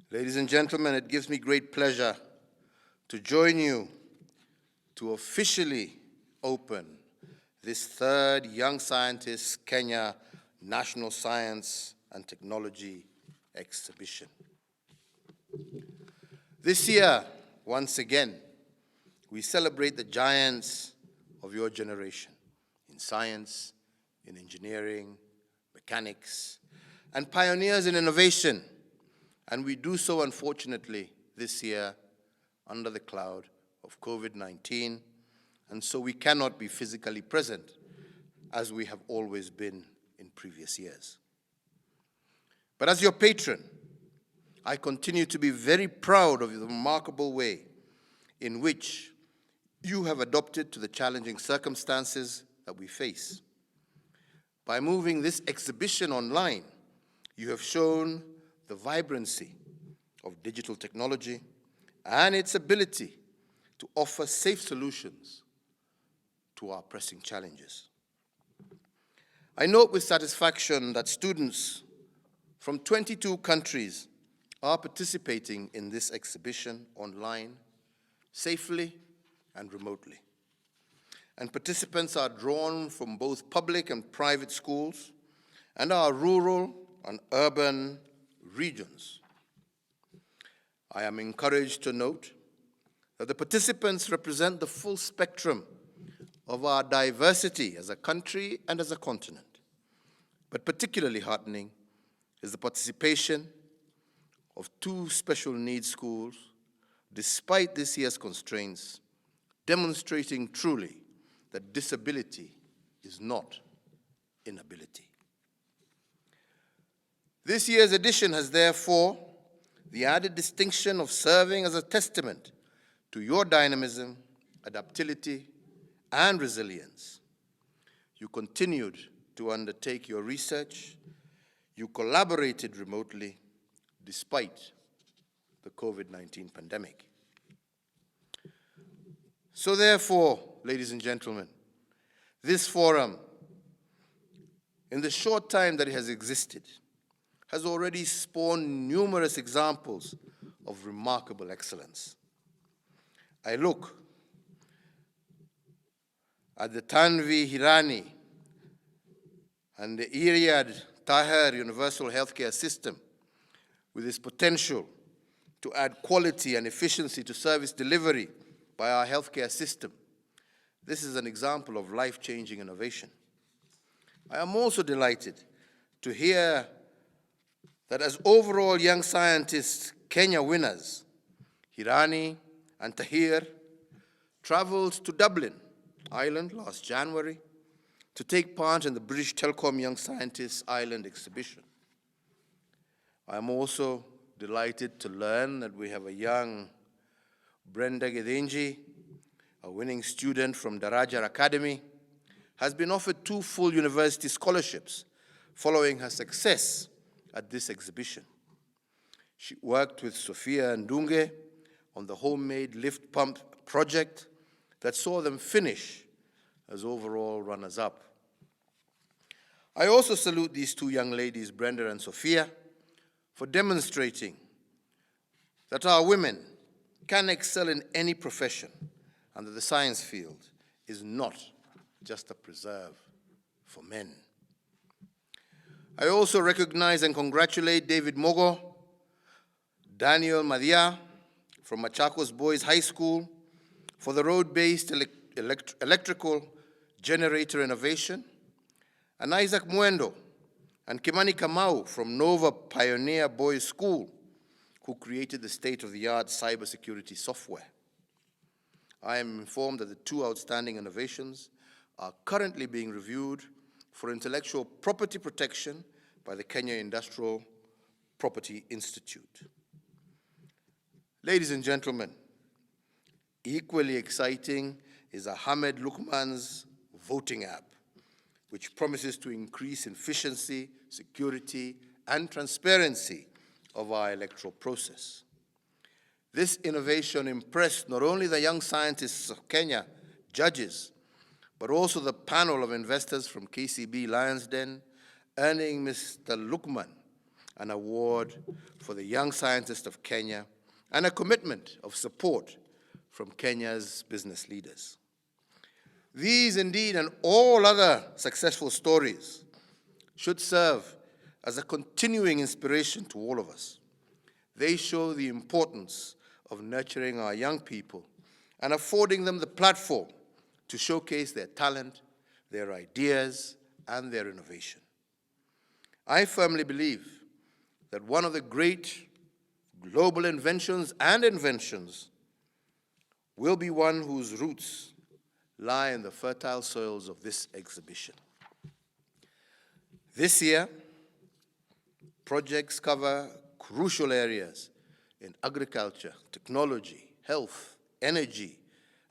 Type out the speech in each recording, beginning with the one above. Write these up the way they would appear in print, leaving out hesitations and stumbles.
Ladies and gentlemen, it gives me great pleasure to join you to officially open this third Young Scientists Kenya National Science and Technology Exhibition. This year, once again, we celebrate the giants of your generation in science, in engineering, mechanics, and pioneers in innovation. And we do so, unfortunately, this year under the cloud of COVID-19, and so we cannot be physically present as we have always been in previous years. But as your patron, I continue to be very proud of the remarkable way in which you have adapted to the challenging circumstances that we face. By moving this exhibition online, you have shown the vibrancy of digital technology and its ability to offer safe solutions to our pressing challenges. I note with satisfaction that students from 22 countries are participating in this exhibition online, safely and remotely. And participants are drawn from both public and private schools and our rural and urban regions. I am encouraged to note that the participants represent the full spectrum of our diversity as a country and as a continent. But particularly heartening is the participation of 2 special needs schools, despite this year's constraints, demonstrating truly that disability is not inability. This year's edition has therefore the added distinction of serving as a testament to your dynamism, adaptability, and resilience. You continued to undertake your research. You collaborated remotely despite the COVID-19 pandemic. So therefore, ladies and gentlemen, this forum, in the short time that it has existed, has already spawned numerous examples of remarkable excellence. I look at the Tanvi Hirani and the Iriad Tahir Universal Healthcare System with its potential to add quality and efficiency to service delivery by our healthcare system. This is an example of life-changing innovation. I am also delighted to hear that as overall Young Scientists Kenya winners, Hirani and Tahir traveled to Dublin, Ireland last January to take part in the British Telecom Young Scientists Ireland exhibition. I am also delighted to learn that we have a young Brenda Gedenji, a winning student from Darajar Academy, has been offered 2 full university scholarships following her success at this exhibition. She worked with Sophia Ndunge on the homemade lift pump project that saw them finish as overall runners-up. I also salute these 2 young ladies, Brenda and Sophia, for demonstrating that our women can excel in any profession and that the science field is not just a preserve for men. I also recognize and congratulate David Mogo, Daniel Madia from Machakos Boys High School for the road-based electrical generator innovation, and Isaac Mwendo and Kimani Kamau from Nova Pioneer Boys School, who created the state-of-the-art cybersecurity software. I am informed that the 2 outstanding innovations are currently being reviewed for intellectual property protection by the Kenya Industrial Property Institute. Ladies and gentlemen, equally exciting is Ahmed Lukman's voting app, which promises to increase efficiency, security, and transparency of our electoral process. This innovation impressed not only the Young Scientists of Kenya judges, but also the panel of investors from KCB Lions Den, earning Mr. Lukman an award for the Young Scientist of Kenya, and a commitment of support from Kenya's business leaders. These, indeed, and all other successful stories should serve as a continuing inspiration to all of us. They show the importance of nurturing our young people and affording them the platform to showcase their talent, their ideas, and their innovation. I firmly believe that one of the great global inventions and inventions will be one whose roots lie in the fertile soils of this exhibition. This year, projects cover crucial areas in agriculture, technology, health, energy,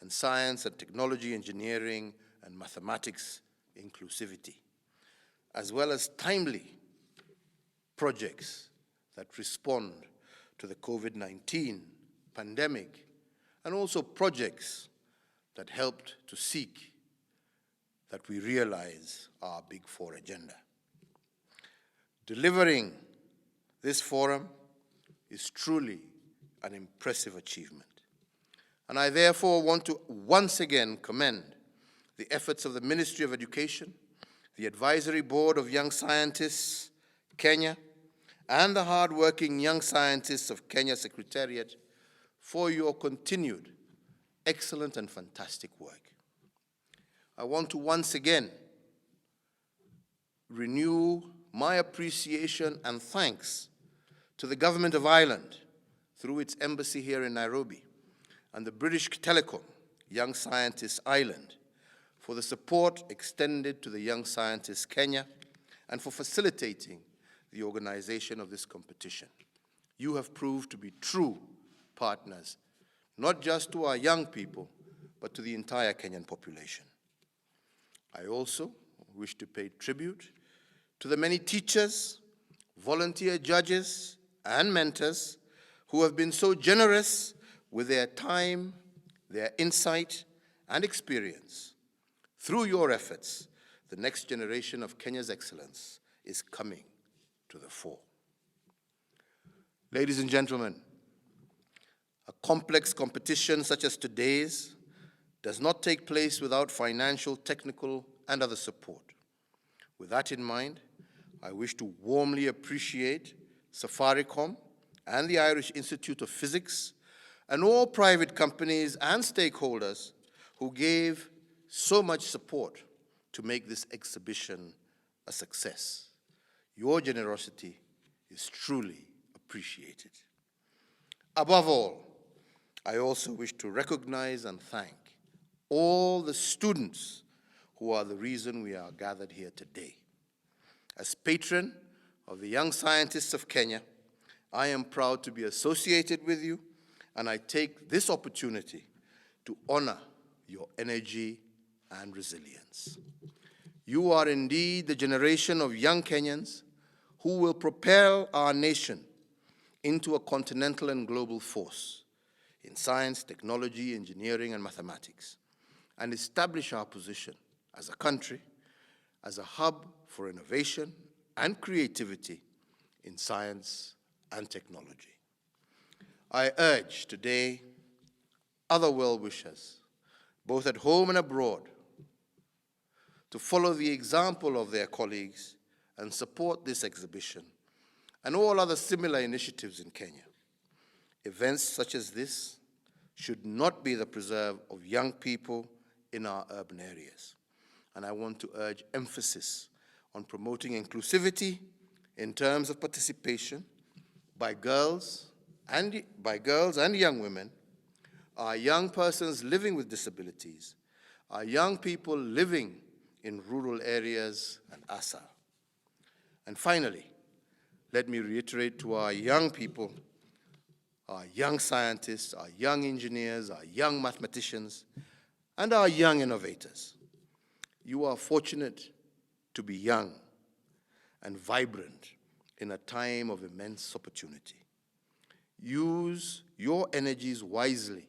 and science and technology, engineering, and mathematics inclusivity, as well as timely projects that respond to the COVID-19 pandemic, and also projects that helped to seek that we realize our Big Four agenda. Delivering this forum is truly an impressive achievement. And I therefore want to once again commend the efforts of the Ministry of Education, the Advisory Board of Young Scientists Kenya, and the hard-working Young Scientists of Kenya Secretariat for your continued excellent and fantastic work. I want to once again renew my appreciation and thanks to the Government of Ireland through its embassy here in Nairobi and the British Telecom Young Scientists Ireland for the support extended to the Young Scientists Kenya and for facilitating the organization of this competition. You have proved to be true partners, not just to our young people, but to the entire Kenyan population. I also wish to pay tribute to the many teachers, volunteer judges, and mentors who have been so generous with their time, their insight, and experience. Through your efforts, the next generation of Kenya's excellence is coming to the fore. Ladies and gentlemen, a complex competition such as today's does not take place without financial, technical, and other support. With that in mind, I wish to warmly appreciate Safaricom and the Irish Institute of Physics and all private companies and stakeholders who gave so much support to make this exhibition a success. Your generosity is truly appreciated. Above all, I also wish to recognize and thank all the students who are the reason we are gathered here today. As patron of the Young Scientists of Kenya, I am proud to be associated with you, and I take this opportunity to honor your energy and resilience. You are indeed the generation of young Kenyans who will propel our nation into a continental and global force in science, technology, engineering, and mathematics, and establish our position as a country as a hub for innovation and creativity in science and technology. I urge today other well-wishers, both at home and abroad, to follow the example of their colleagues and support this exhibition and all other similar initiatives in Kenya. Events such as this should not be the preserve of young people in our urban areas. And I want to urge emphasis on promoting inclusivity in terms of participation by girls and young women, our young persons living with disabilities, our young people living in rural areas and ASA. And finally, let me reiterate to our young people, our young scientists, our young engineers, our young mathematicians, and our young innovators. You are fortunate to be young and vibrant in a time of immense opportunity. Use your energies wisely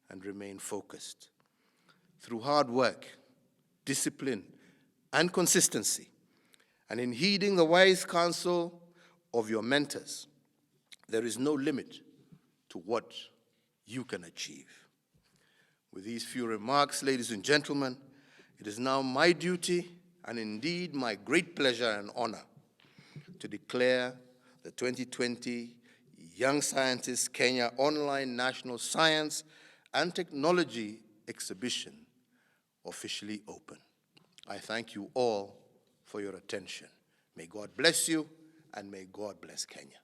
and remain focused. Through hard work, discipline, and consistency, and in heeding the wise counsel of your mentors, there is no limit to what you can achieve. With these few remarks, ladies and gentlemen, it is now my duty and indeed my great pleasure and honor to declare the 2020 Young Scientists Kenya Online National Science and Technology Exhibition officially open. I thank you all for your attention. May God bless you, and may God bless Kenya.